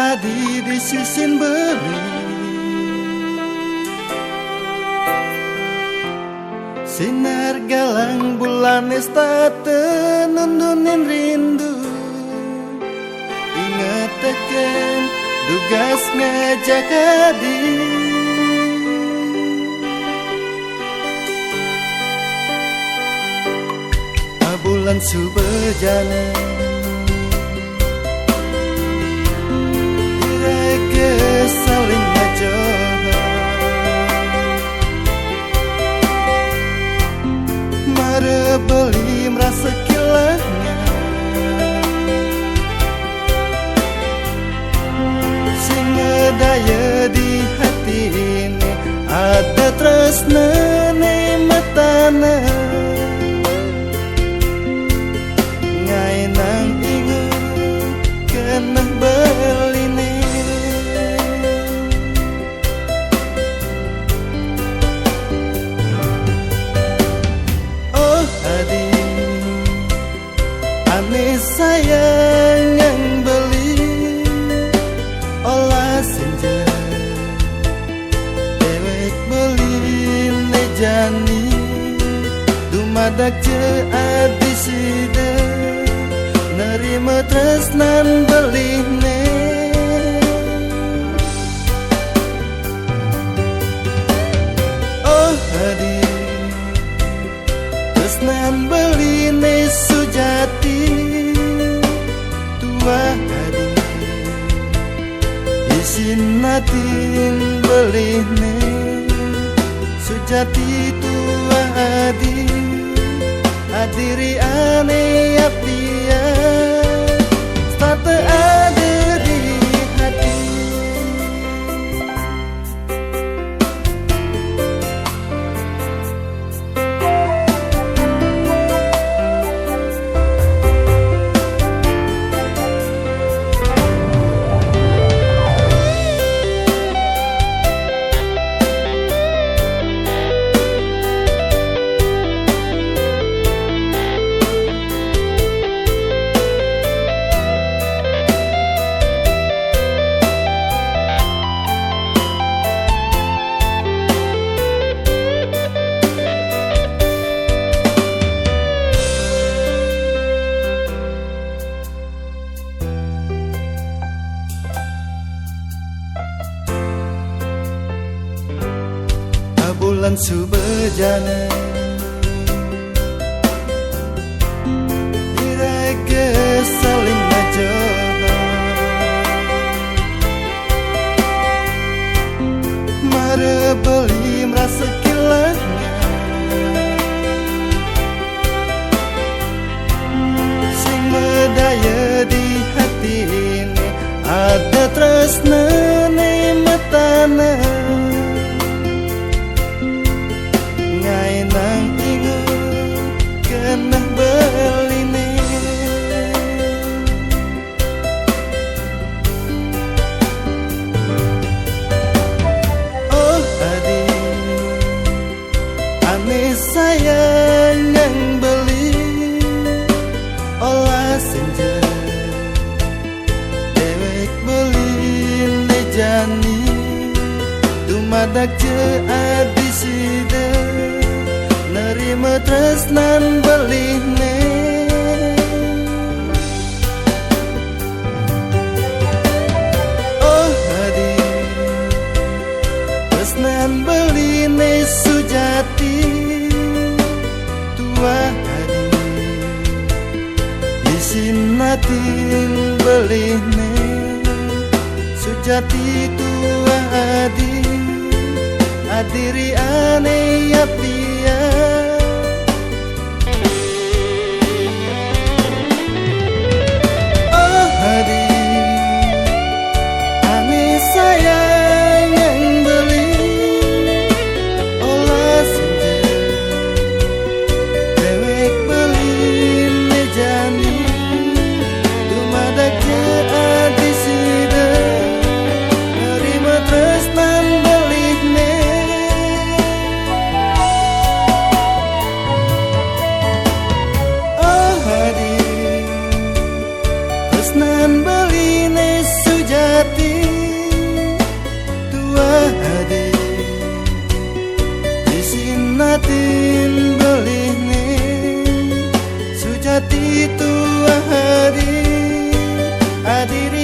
adi di sisin beri sinar galang bulan estate nundunin rindu ingatkan tugas ngajak adi bulan subejana ireke saling ngajoha mare beli merasa kilahnya sing ngedaya di hati ini ada tresna ne matana nang ingat kena beline oh adi ane sayang yang beli olah senja dewek beli nejani dumadak je adi sida nerima tresnan belihne oh adi tresnan belihne sujati tua adi isin natin belihne sujati tua adi adiri ane apia starte ada di hati bulan subejana ireke saling ngajoha mare beli merasa kilahnya sing medaya di hati ini ada tresna ne matana nang ingat kena beline oh adi ane sayang yang beli olah senja dewek beli nejani dumadak je adi sida nerima tresnan belihne oh adi tresnan belihne sujati tua adi isin natin belihne sujati tua adi adiri ane apia oh adi ane sayang yang beli olah senja dewek beli nejani dumadak je adi sida nerima tresnan belihne hari adiri